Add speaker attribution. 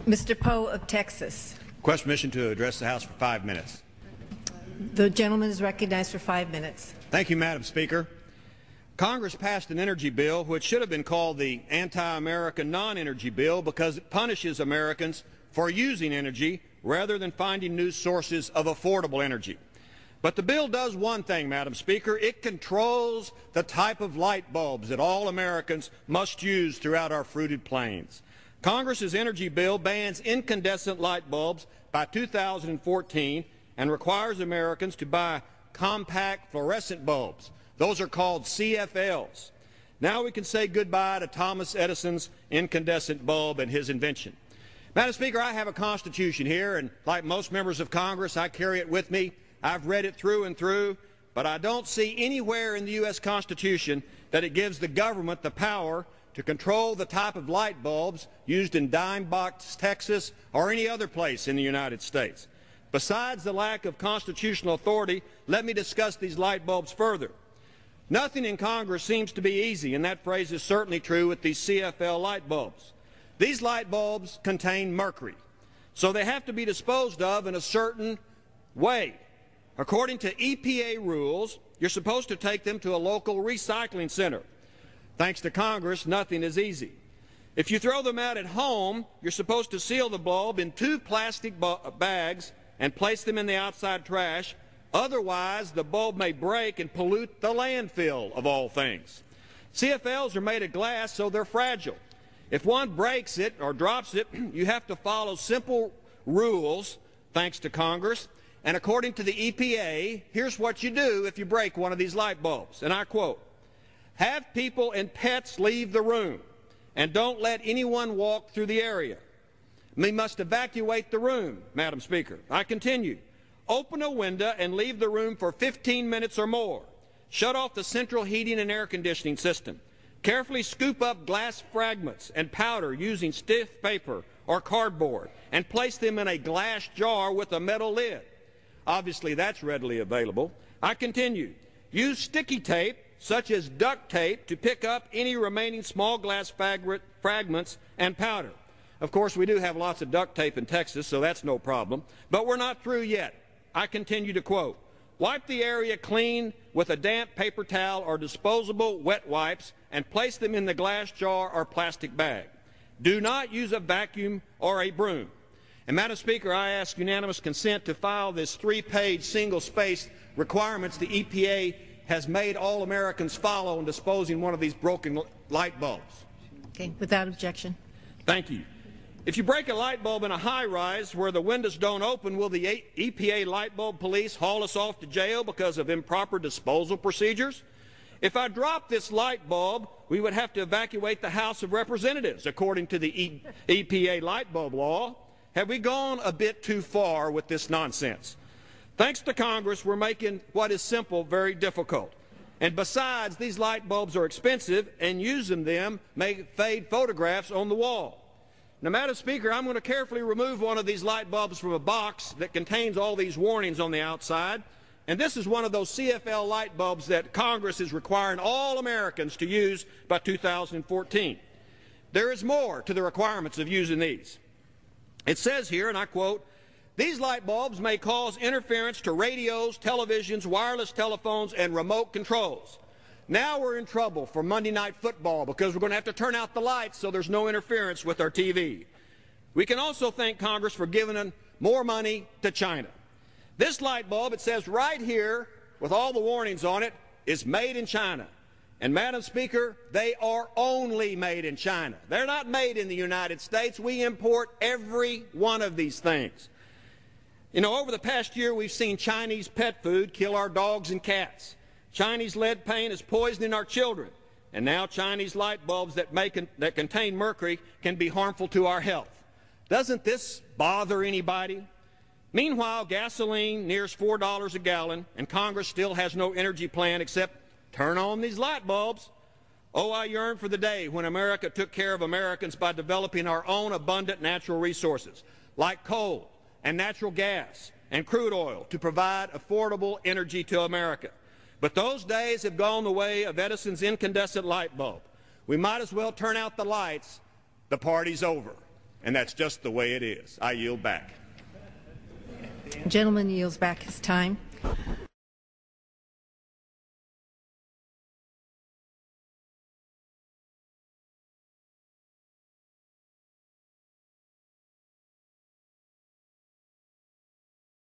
Speaker 1: Mr. Poe of Texas.
Speaker 2: Request permission to address the House for 5 minutes.
Speaker 1: The gentleman is recognized for 5 minutes.
Speaker 2: Thank you, Madam Speaker. Congress passed an energy bill which should have been called the Anti-American Non-Energy Bill because it punishes Americans for using energy rather than finding new sources of affordable energy. But the bill does one thing, Madam Speaker. It controls the type of light bulbs that all Americans must use throughout our fruited plains. Congress's energy bill bans incandescent light bulbs by 2014 and requires Americans to buy compact fluorescent bulbs. Those are called CFLs. Now we can say goodbye to Thomas Edison's incandescent bulb and his invention. Madam Speaker, I have a Constitution here, and like most members of Congress, I carry it with me. I've read it through and through, but I don't see anywhere in the U.S. Constitution that it gives the government the power to control the type of light bulbs used in Dime Box, Texas, or any other place in the United States. Besides the lack of constitutional authority, let me discuss these light bulbs further. Nothing in Congress seems to be easy, and that phrase is certainly true with these CFL light bulbs. These light bulbs contain mercury, so they have to be disposed of in a certain way. According to EPA rules, you're supposed to take them to a local recycling center. Thanks to Congress, nothing is easy. If you throw them out at home, you're supposed to seal the bulb in 2 plastic bags and place them in the outside trash. Otherwise, the bulb may break and pollute the landfill, of all things. CFLs are made of glass, so they're fragile. If one breaks it or drops it, you have to follow simple rules, thanks to Congress. And according to the EPA, here's what you do if you break one of these light bulbs. And I quote, "Have people and pets leave the room, and don't let anyone walk through the area. We must evacuate the room, Madam Speaker." I continue. "Open a window and leave the room for 15 minutes or more. Shut off the central heating and air conditioning system. Carefully scoop up glass fragments and powder using stiff paper or cardboard and place them in a glass jar with a metal lid." Obviously, that's readily available. I continue. "Use sticky tape, such as duct tape, to pick up any remaining small glass fragments and powder." Of course, we do have lots of duct tape in Texas, so that's no problem. But we're not through yet. I continue to quote, "Wipe the area clean with a damp paper towel or disposable wet wipes and place them in the glass jar or plastic bag. Do not use a vacuum or a broom." And Madam Speaker, I ask unanimous consent to file this 3-page single-spaced requirements the EPA has made all Americans follow in disposing one of these broken light bulbs.
Speaker 1: Okay, without objection.
Speaker 2: Thank you. If you break a light bulb in a high-rise where the windows don't open, will the EPA light bulb police haul us off to jail because of improper disposal procedures? If I drop this light bulb, we would have to evacuate the House of Representatives, according to the EPA light bulb law. Have we gone a bit too far with this nonsense? Thanks to Congress, we're making what is simple very difficult. And besides, these light bulbs are expensive, and using them may fade photographs on the wall. Now, Madam Speaker, I'm going to carefully remove one of these light bulbs from a box that contains all these warnings on the outside. And this is one of those CFL light bulbs that Congress is requiring all Americans to use by 2014. There is more to the requirements of using these. It says here, and I quote, "These light bulbs may cause interference to radios, televisions, wireless telephones, and remote controls." Now we're in trouble for Monday Night Football because we're going to have to turn out the lights so there's no interference with our TV. We can also thank Congress for giving more money to China. This light bulb, it says right here, with all the warnings on it, is made in China. And Madam Speaker, they are only made in China. They're not made in the United States. We import every one of these things. You know, over the past year, we've seen Chinese pet food kill our dogs and cats. Chinese lead paint is poisoning our children. And now Chinese light bulbs that contain mercury can be harmful to our health. Doesn't this bother anybody? Meanwhile, gasoline nears $4 a gallon, and Congress still has no energy plan except turn on these light bulbs. Oh, I yearn for the day when America took care of Americans by developing our own abundant natural resources, like coal and natural gas and crude oil, to provide affordable energy to America. But those days have gone the way of Edison's incandescent light bulb. We might as well turn out the lights. The party's over. and that's just the way it is. I yield back.
Speaker 1: The gentleman yields back his time.